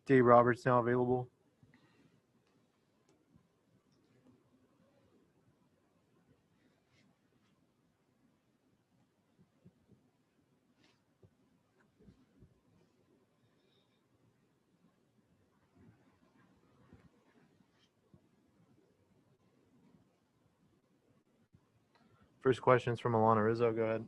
Dave Roberts now available. First question's from Alanna Rizzo. Go ahead.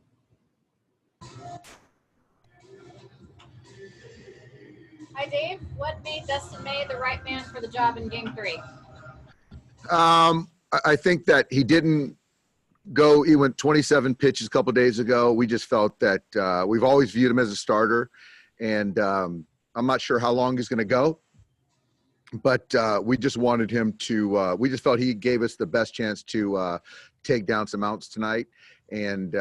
Hi, Dave. What made Dustin May the right man for the job in Game 3? I think that he didn't go. He went 27 pitches a couple of days ago. We just felt that we've always viewed him as a starter, and I'm not sure how long he's going to go. But we just wanted him to. We just felt he gave us the best chance to take down some outs tonight, and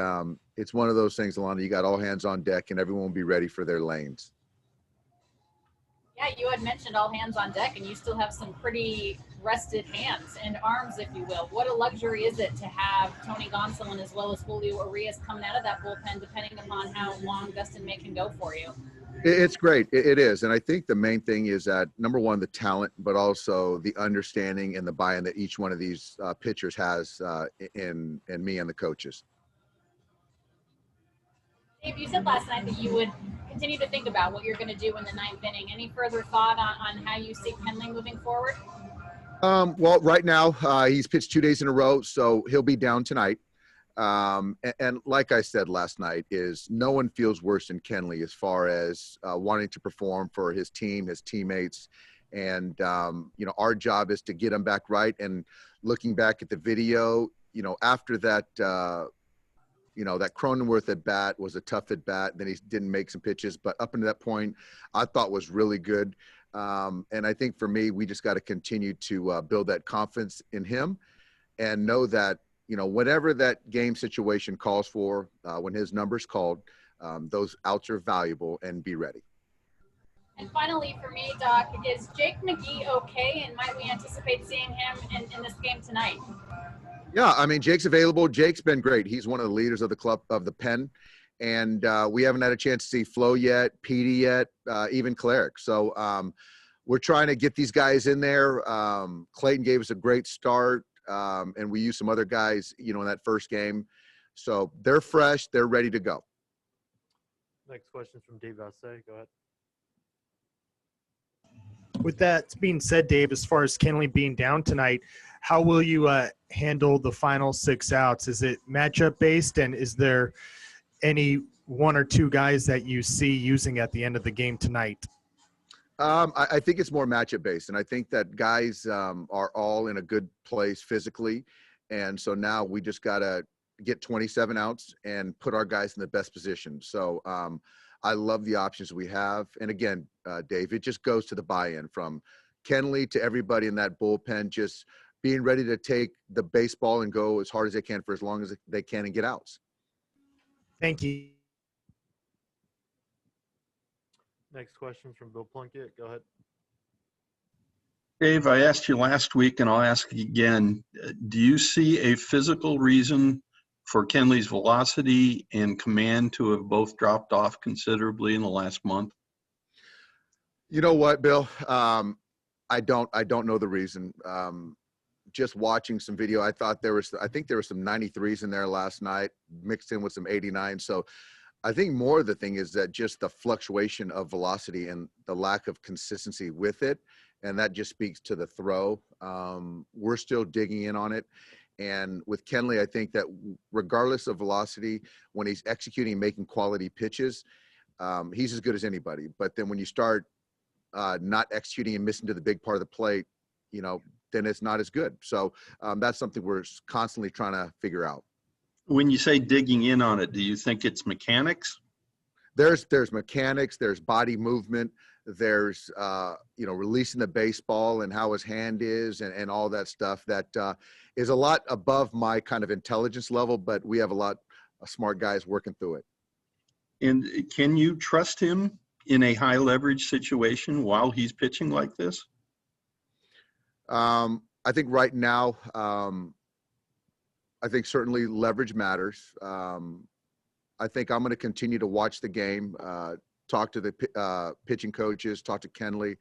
it's one of those things, Alanna. You got all hands on deck, and everyone will be ready for their lanes. Yeah, you had mentioned all hands on deck, and you still have some pretty rested hands and arms, if you will. What a luxury is it to have Tony Gonsolin as well as Julio Urias coming out of that bullpen, depending upon how long Dustin May can go for you? It's great. It is. And I think the main thing is that, number one, the talent, but also the understanding and the buy-in that each one of these pitchers has in me and the coaches. Dave, you said last night that you would continue to think about what you're going to do in the ninth inning. Any further thought on how you see Kenley moving forward? Well, right now, he's pitched 2 days in a row, so he'll be down tonight. And like I said last night, is no one feels worse than Kenley as far as wanting to perform for his team, his teammates. And, our job is to get him back right. And looking back at the video, after that, that Cronenworth at bat was a tough at bat. Then he didn't make some pitches, but up until that point, I thought was really good. And I think for me, we just got to continue to build that confidence in him and know that, whatever that game situation calls for, when his number's called, those outs are valuable, and be ready. And finally for me, Doc, is Jake McGee okay, and might we anticipate seeing him in this game tonight? Yeah, I mean, Jake's available. Jake's been great. He's one of the leaders of the club, of the pen. And we haven't had a chance to see Flo yet, Petey yet, even Cleric. So we're trying to get these guys in there. Clayton gave us a great start, and we used some other guys, in that first game. So they're fresh. They're ready to go. Next question from Dave Vassay. Go ahead. With that being said, Dave, as far as Kenley being down tonight, how will you handle the final 6 outs? Is it matchup based, and is there any one or two guys that you see using at the end of the game tonight? I think it's more matchup based, and I think that guys are all in a good place physically, and so now we just got to get 27 outs and put our guys in the best position. So I love the options we have, and again, Dave, it just goes to the buy-in from Kenley to everybody in that bullpen, just being ready to take the baseball and go as hard as they can for as long as they can and get outs. Thank you. Next question from Bill Plunkett. Go ahead. Dave, I asked you last week, and I'll ask again. Do you see a physical reason for Kenley's velocity and command to have both dropped off considerably in the last month? You know what, Bill? I don't know the reason. Just watching some video, I think there were some 93s in there last night, mixed in with some 89. So I think more of the thing is that just the fluctuation of velocity and the lack of consistency with it. And that just speaks to the throw. We're still digging in on it. And with Kenley, I think that regardless of velocity, when he's executing, making quality pitches, he's as good as anybody. But then when you start not executing and missing to the big part of the plate, then it's not as good. So that's something we're constantly trying to figure out. When you say digging in on it, do you think it's mechanics? There's mechanics, there's body movement, there's, releasing the baseball and how his hand is and all that stuff that is a lot above my kind of intelligence level, but we have a lot of smart guys working through it. And can you trust him in a high leverage situation while he's pitching like this? I think right now, I think certainly leverage matters. I think I'm going to continue to watch the game, talk to the pitching coaches, talk to Kenley.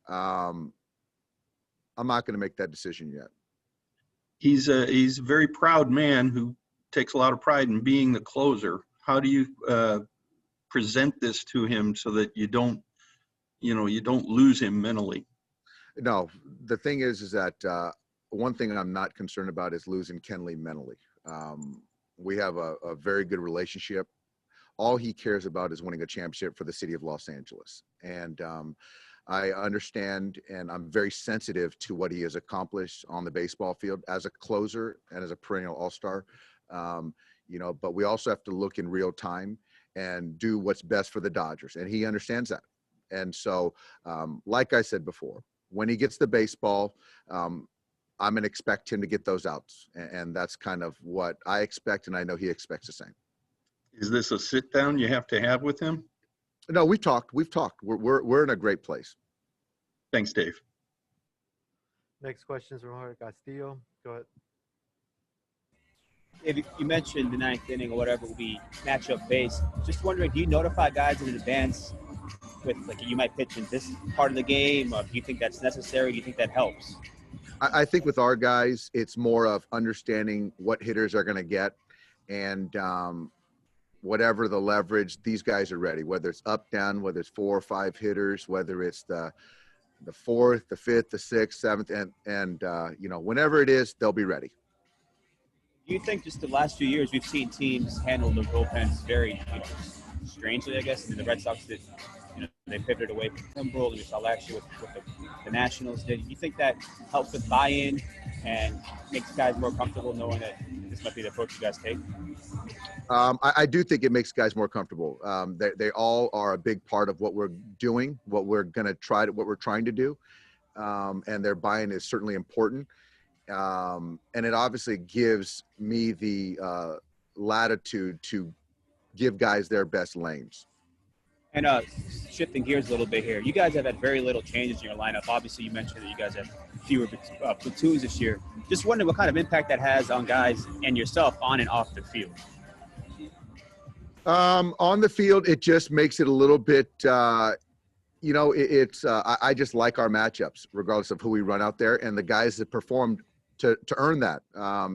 I'm not going to make that decision yet. He's a very proud man who takes a lot of pride in being the closer. How do you present this to him so that you don't lose him mentally? No, the thing is that one thing I'm not concerned about is losing Kenley mentally. We have a very good relationship. All he cares about is winning a championship for the city of Los Angeles. And I understand, and I'm very sensitive to what he has accomplished on the baseball field as a closer and as a perennial all-star. But we also have to look in real time and do what's best for the Dodgers. And he understands that. And so, like I said before, when he gets the baseball, I'm going to expect him to get those outs. And that's kind of what I expect, and I know he expects the same. Is this a sit down you have to have with him? No, we've talked. We're in a great place. Thanks, Dave. Next question is from Jorge Castillo. Go ahead. If you mentioned the ninth inning or whatever will be matchup based, just wondering, do you notify guys in advance with, like, you might pitch in this part of the game, or do you think that's necessary? Do you think that helps? I think with our guys, it's more of understanding what hitters are going to get, and whatever the leverage, these guys are ready, whether it's up, down, whether it's 4 or 5 hitters, whether it's the 4th, the 5th, the 6th, 7th, and whenever it is, they'll be ready. Do you think just the last few years we've seen teams handle their bullpens very strangely, I guess? I mean, the Red Sox did, they pivoted away from Kimbrel, and we saw last year with the Nationals did. Do you think that helps with buy-in and makes guys more comfortable knowing that this might be the approach you guys take? I do think it makes guys more comfortable. They all are a big part of what we're doing, what we're trying to do, and their buy-in is certainly important. And it obviously gives me the latitude to give guys their best lanes. And shifting gears a little bit here, you guys have had very little changes in your lineup. Obviously, you mentioned that you guys have fewer platoons this year. Just wondering what kind of impact that has on guys and yourself on and off the field. On the field, it just makes it a little bit, I just like our matchups, regardless of who we run out there, and the guys that performed to earn that.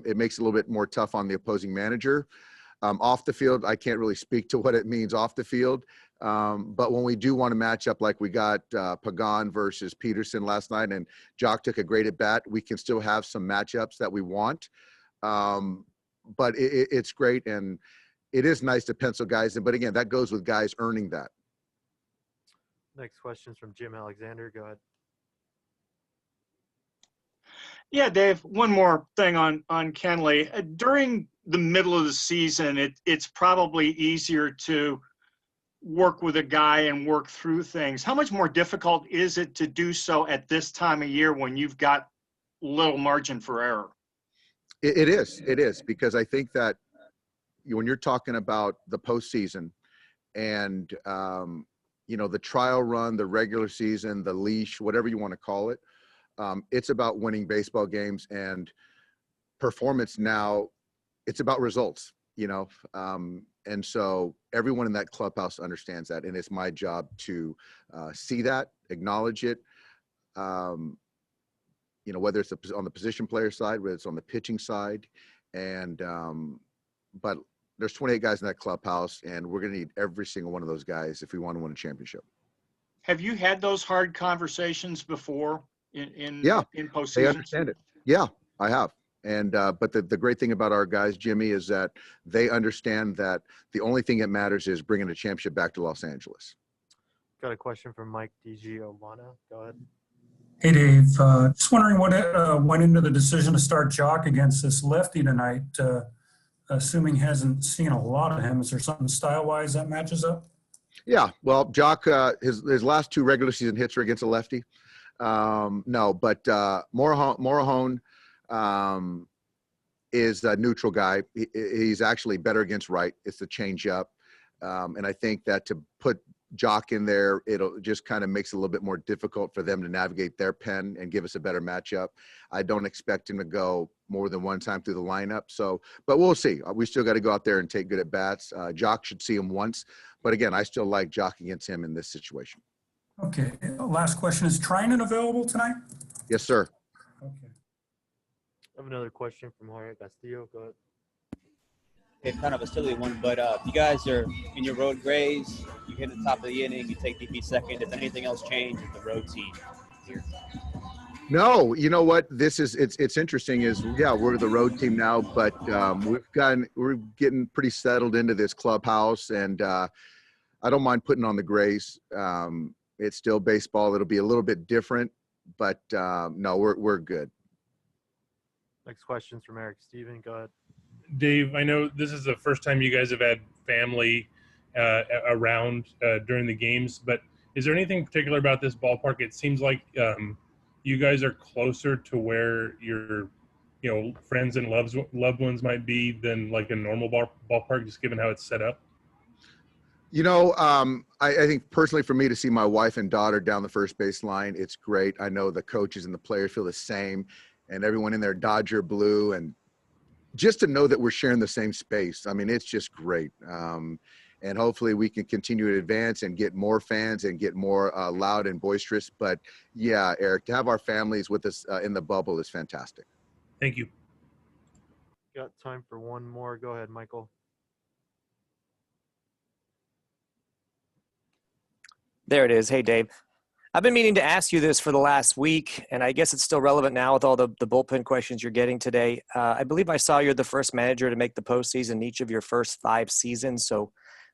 It makes it a little bit more tough on the opposing manager. Off the field, I can't really speak to what it means off the field. But when we do want to match up, like we got Pagan versus Peterson last night, and Jock took a great at bat, we can still have some matchups that we want. But it's great, and it is nice to pencil guys in. But again, that goes with guys earning that. Next question is from Jim Alexander. Go ahead. Yeah, Dave, one more thing on Kenley. During the middle of the season, it's probably easier to work with a guy and work through things. How much more difficult is it to do so at this time of year when you've got little margin for error? It is, because I think that when you're talking about the postseason and, the trial run, the regular season, the leash, whatever you want to call it, it's about winning baseball games, and performance now, it's about results, and so everyone in that clubhouse understands that, and it's my job to see that, acknowledge it, whether it's on the position player side, whether it's on the pitching side, and but there's 28 guys in that clubhouse, and we're going to need every single one of those guys if we want to win a championship. Have you had those hard conversations before in postseason? They understand it. Yeah, I have. And but the great thing about our guys, Jimmy, is that they understand that the only thing that matters is bringing a championship back to Los Angeles. Got a question from Mike DiGiovanna. Go ahead. Hey, Dave. Just wondering what went into the decision to start Jock against this lefty tonight, assuming hasn't seen a lot of him. Is there something style-wise that matches up? Yeah, well, Jock, his last 2 regular season hits are against a lefty. No, but Morahone is a neutral guy. He's actually better against right. It's the change up. And I think that to put Jock in there, it'll just kind of makes it a little bit more difficult for them to navigate their pen and give us a better matchup. I don't expect him to go more than one time through the lineup. So, but we'll see. We still got to go out there and take good at bats. Jock should see him once, but again, I still like Jock against him in this situation. Okay, last question. Is Trinan available tonight? Yes, sir. Okay. I have another question from Jorge Castillo. Go ahead. It's kind of a silly one, but if you guys are in your road grays, you hit the top of the inning, you take DP second. If anything else changes, the road team here. No, you know what? It's interesting. Is yeah, we're the road team now, but we're getting pretty settled into this clubhouse, and I don't mind putting on the grays. It's still baseball. It'll be a little bit different, but no, we're good. Next question's from Eric Steven. Go ahead. Dave, I know this is the first time you guys have had family around during the games, but is there anything particular about this ballpark? It seems like you guys are closer to where your, friends and loved ones might be than like a normal ballpark, just given how it's set up. I think personally for me to see my wife and daughter down the first base line, it's great. I know the coaches and the players feel the same, and everyone in their Dodger blue, and just to know that we're sharing the same space. I mean, it's just great. And hopefully we can continue to advance and get more fans and get more loud and boisterous. But yeah, Eric, to have our families with us in the bubble is fantastic. Thank you. Got time for one more. Go ahead, Michael. There it is. Hey, Dave. I've been meaning to ask you this for the last week, and I guess it's still relevant now with all the bullpen questions you're getting today. I believe I saw you're the first manager to make the postseason in each of your first 5 seasons, so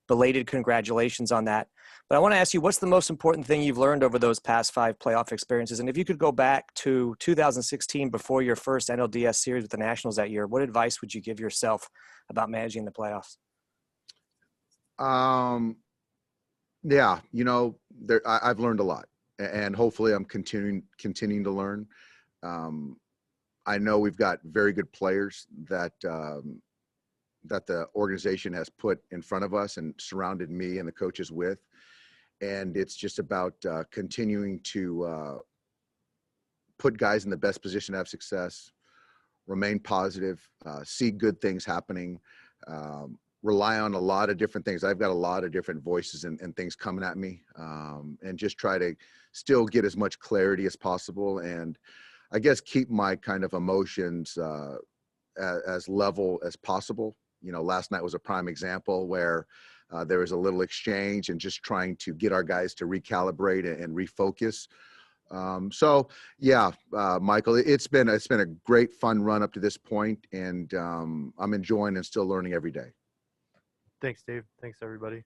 belated congratulations on that. But I want to ask you, what's the most important thing you've learned over those past 5 playoff experiences? And if you could go back to 2016 before your first NLDS series with the Nationals that year, what advice would you give yourself about managing the playoffs? Yeah, I've learned a lot. And hopefully I'm continuing to learn. I know we've got very good players that the organization has put in front of us and surrounded me and the coaches with. And it's just about continuing to put guys in the best position to have success, remain positive, see good things happening, rely on a lot of different things. I've got a lot of different voices and things coming at me, and just try to still get as much clarity as possible. And I guess keep my kind of emotions as level as possible. Last night was a prime example where there was a little exchange and just trying to get our guys to recalibrate and refocus. So yeah, Michael, it's been a great fun run up to this point, and I'm enjoying and still learning every day. Thanks, Dave. Thanks, everybody.